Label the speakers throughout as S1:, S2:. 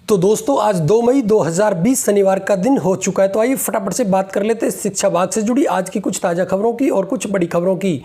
S1: तो दोस्तों आज 2 मई 2020 शनिवार का दिन हो चुका है। तो आइए फटाफट से बात कर लेते हैं शिक्षा विभाग से जुड़ी आज की कुछ ताज़ा खबरों की और कुछ बड़ी खबरों की।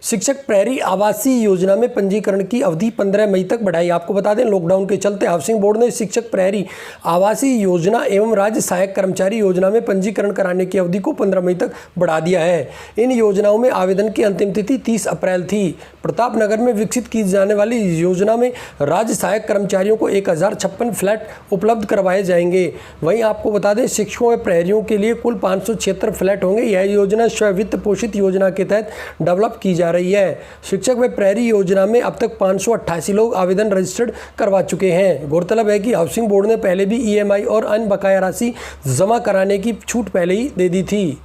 S1: शिक्षक प्रहरी आवासीय योजना में पंजीकरण की अवधि 15 मई तक बढ़ाई। आपको बता दें लॉकडाउन के चलते हाउसिंग बोर्ड ने शिक्षक प्रहरी आवासीय योजना एवं राज्य सहायक कर्मचारी योजना में पंजीकरण कराने की अवधि को 15 मई तक बढ़ा दिया है। इन योजनाओं में आवेदन की अंतिम तिथि 30 अप्रैल थी। प्रतापनगर में विकसित की जाने वाली योजना में राज्य सहायक कर्मचारियों को 1056 फ्लैट उपलब्ध करवाए जाएंगे। वहीं आपको बता दें शिक्षकों व प्रहरियों के लिए कुल 576 फ्लैट होंगे। यह योजना स्ववित्त पोषित योजना के तहत डेवलप की जा रही है। शिक्षक व प्रहरी योजना में अब तक 588 लोग आवेदन रजिस्टर्ड करवा चुके हैं। गौरतलब है कि हाउसिंग बोर्ड ने पहले भी ईएमआई और अन्य बकाया राशि जमा कराने की छूट पहले ही दे दी थी।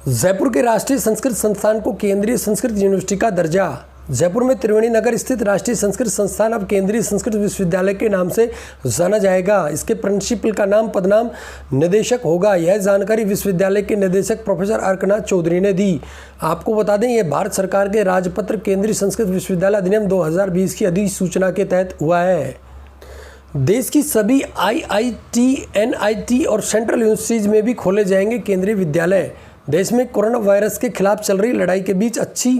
S1: जयपुर के राष्ट्रीय संस्कृत संस्थान को केंद्रीय संस्कृत यूनिवर्सिटी का दर्जा। जयपुर में त्रिवेणी नगर स्थित राष्ट्रीय संस्कृत संस्थान अब केंद्रीय संस्कृत विश्वविद्यालय के नाम से जाना जाएगा। इसके प्रिंसिपल का नाम पदनाम निदेशक होगा। यह जानकारी विश्वविद्यालय के निदेशक प्रोफेसर अर्कनाथ चौधरी ने दी। आपको बता दें यह भारत सरकार के राजपत्र केंद्रीय संस्कृत विश्वविद्यालय अधिनियम 2020 की अधिसूचना के तहत हुआ है। देश की सभी आईआईटी, एनआईटी और सेंट्रल यूनिवर्सिटीज में भी खोले जाएंगे केंद्रीय विद्यालय। देश में कोरोना वायरस के खिलाफ चल रही लड़ाई के बीच अच्छी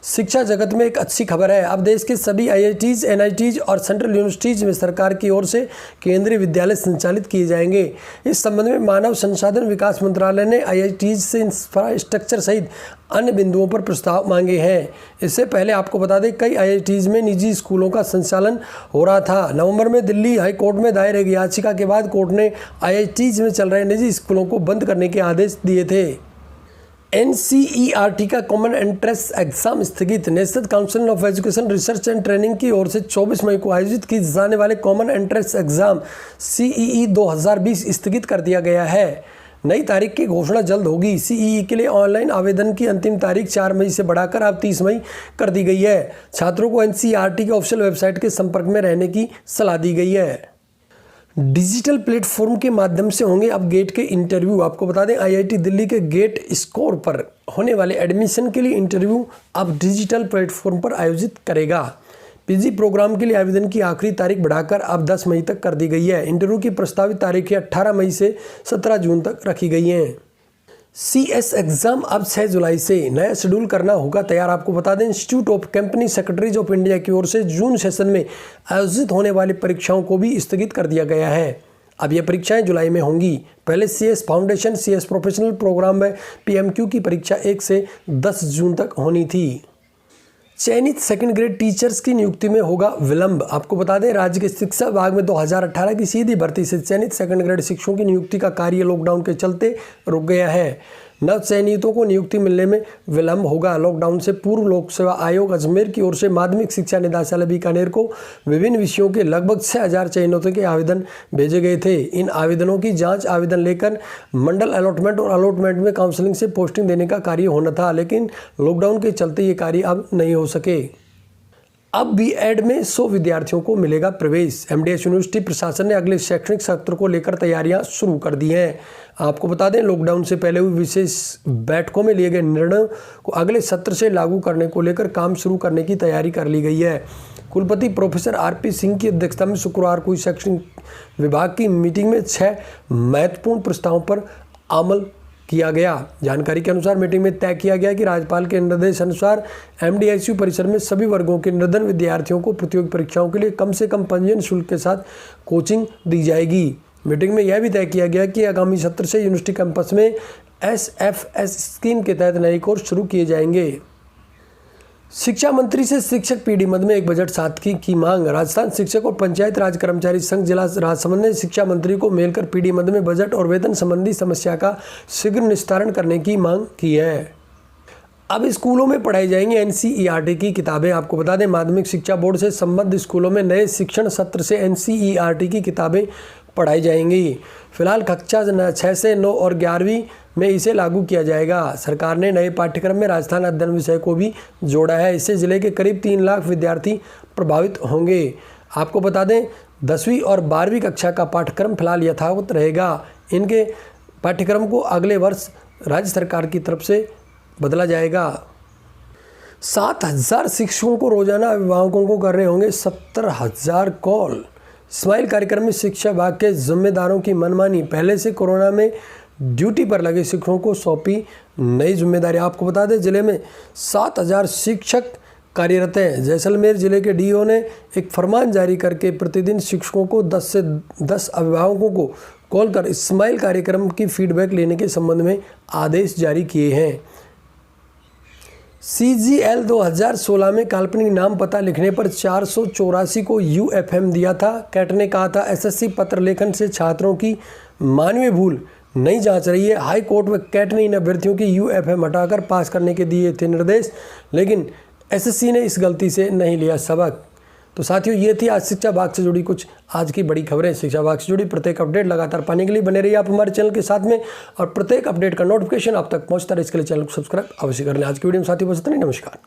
S1: शिक्षा जगत में एक अच्छी खबर है। अब देश के सभी आईआईटीज, एनआईटीज और सेंट्रल यूनिवर्सिटीज में सरकार की ओर से केंद्रीय विद्यालय संचालित किए जाएंगे। इस संबंध में मानव संसाधन विकास मंत्रालय ने आईआईटीज से इंफ्रास्ट्रक्चर सहित अन्य बिंदुओं पर प्रस्ताव मांगे हैं। इससे पहले आपको बता दें कई आईआईटीज में निजी स्कूलों का संचालन हो रहा था। नवंबर में दिल्ली हाई कोर्ट में दायर एक याचिका के बाद कोर्ट ने आईआईटीज में चल रहे निजी स्कूलों को बंद करने के आदेश दिए थे। एनसीईआरटी का कॉमन एंट्रेंस एग्जाम स्थगित। National council of education research and training की ओर से 24 मई को आयोजित की जाने वाले कॉमन एंट्रेंस एग्जाम सीईई 2020 स्थगित कर दिया गया है। नई तारीख की घोषणा जल्द होगी। सीईई के लिए ऑनलाइन आवेदन की अंतिम तारीख 4 मई से बढ़ाकर अब 30 मई कर दी गई है। छात्रों को एनसीईआरटी के ऑफिशियल वेबसाइट के संपर्क में रहने की सलाह दी गई है। डिजिटल प्लेटफॉर्म के माध्यम से होंगे अब गेट के इंटरव्यू। आपको बता दें आईआईटी दिल्ली के गेट स्कोर पर होने वाले एडमिशन के लिए इंटरव्यू अब डिजिटल प्लेटफॉर्म पर आयोजित करेगा। पीजी प्रोग्राम के लिए आवेदन की आखिरी तारीख बढ़ाकर अब 10 मई तक कर दी गई है। इंटरव्यू की प्रस्तावित तारीखें 18 मई से 17 जून तक रखी गई हैं। सीएस एग्जाम अब 6 जुलाई से नया शेड्यूल करना होगा तैयार। आपको बता दें institute of company secretaries of India की ओर से जून सेशन में आयोजित होने वाली परीक्षाओं को भी स्थगित कर दिया गया है। अब ये परीक्षाएं जुलाई में होंगी। पहले CS foundation, CS professional program में पीएमक्यू की परीक्षा 1 से 10 जून तक होनी थी। चयनित सेकंड ग्रेड टीचर्स की नियुक्ति में होगा विलंब। आपको बता दें राज्य के शिक्षा विभाग में 2018 की सीधी भर्ती से चयनित सेकंड ग्रेड शिक्षकों की नियुक्ति का कार्य लॉकडाउन के चलते रुक गया है। नव चयनितों को नियुक्ति मिलने में विलंब होगा। लॉकडाउन से पूर्व लोक सेवा आयोग अजमेर की ओर से माध्यमिक शिक्षा निदेशालय बीकानेर को विभिन्न विषयों के लगभग 6000 चयनितों के आवेदन भेजे गए थे। इन आवेदनों की जांच, आवेदन लेकर मंडल अलॉटमेंट और अलॉटमेंट में काउंसलिंग से पोस्टिंग देने का कार्य होना था, लेकिन लॉकडाउन के चलते ये कार्य अब नहीं हो सके। अब बीएड में 100 विद्यार्थियों को मिलेगा प्रवेश। एमडीएस यूनिवर्सिटी प्रशासन ने अगले शैक्षणिक सत्र को लेकर तैयारियां शुरू कर दी हैं। आपको बता दें लॉकडाउन से पहले हुई विशेष बैठकों में लिए गए निर्णयों को अगले सत्र से लागू करने को लेकर काम शुरू करने की तैयारी कर ली गई है। कुलपति प्रोफेसर आरपी सिंह की अध्यक्षता में शुक्रवार को शैक्षणिक विभाग की मीटिंग में 6 महत्वपूर्ण प्रस्तावों पर अमल किया गया। जानकारी के अनुसार मीटिंग में तय किया गया कि राज्यपाल के निर्देश अनुसार एमडीएसयू परिसर में सभी वर्गों के निर्धन विद्यार्थियों को प्रतियोगी परीक्षाओं के लिए कम से कम पंजीयन शुल्क के साथ कोचिंग दी जाएगी। मीटिंग में यह भी तय किया गया कि आगामी सत्र से यूनिवर्सिटी कैंपस में एसएफएस स्कीम के तहत नए कोर्स शुरू किए जाएंगे। शिक्षा मंत्री से शिक्षक पीडी मद में एक बजट साथी की मांग। राजस्थान शिक्षक और पंचायत राज कर्मचारी संघ जिला राजसमंद ने शिक्षा मंत्री को मिलकर पीडी मद में बजट और वेतन संबंधी समस्या का शीघ्र निस्तारण करने की मांग की है। अब स्कूलों में पढ़ाई जाएंगी एनसीईआरटी की किताबें। आपको बता दें माध्यमिक शिक्षा बोर्ड से संबद्ध स्कूलों में नए शिक्षण सत्र से एनसीईआरटी की किताबें पढ़ाई जाएंगी। फिलहाल कक्षा 6 से 9 और 11वीं में इसे लागू किया जाएगा। सरकार ने नए पाठ्यक्रम में राजस्थान अध्ययन विषय को भी जोड़ा है। इससे जिले के करीब 3 लाख विद्यार्थी प्रभावित होंगे। आपको बता दें 10वीं और 12वीं कक्षा का पाठ्यक्रम फिलहाल यथावत रहेगा। इनके पाठ्यक्रम को अगले वर्ष राज्य सरकार की तरफ से बदला जाएगा। 7000 शिक्षकों को रोजाना अभिभावकों को कर रहे होंगे 70,000 कॉल। स्माइल कार्यक्रम में शिक्षा विभाग के जिम्मेदारों की मनमानी, पहले से कोरोना में ड्यूटी पर लगे शिक्षकों को सौंपी नई जिम्मेदारी। आपको बता दें जिले में 7000 शिक्षक कार्यरत हैं। जैसलमेर जिले के डीओ ने एक फरमान जारी करके प्रतिदिन शिक्षकों को 10 से 10 अभिभावकों को कॉल कर स्माइल कार्यक्रम की फीडबैक लेने के संबंध में आदेश जारी किए हैं। CGL 2016 में काल्पनिक नाम पता लिखने पर 484 को UFM दिया था। कैट ने कहा था SSC पत्र लेखन से छात्रों की मानवीय भूल नहीं जांच रही है। हाई कोर्ट में कैट ने इन अभ्यर्थियों की UFM हटाकर पास करने के दिए थे निर्देश, लेकिन SSC ने इस गलती से नहीं लिया सबक। तो साथियों, ये थी आज शिक्षा विभाग से जुड़ी कुछ आज की बड़ी खबरें। शिक्षा विभाग से जुड़ी प्रत्येक अपडेट लगातार पाने के लिए बने रहिए आप हमारे चैनल के साथ में, और प्रत्येक अपडेट का नोटिफिकेशन आप तक पहुंचता रहे इसके लिए चैनल को सब्सक्राइब अवश्य कर लें। आज की वीडियो में साथियों बस इतना ही। नमस्कार।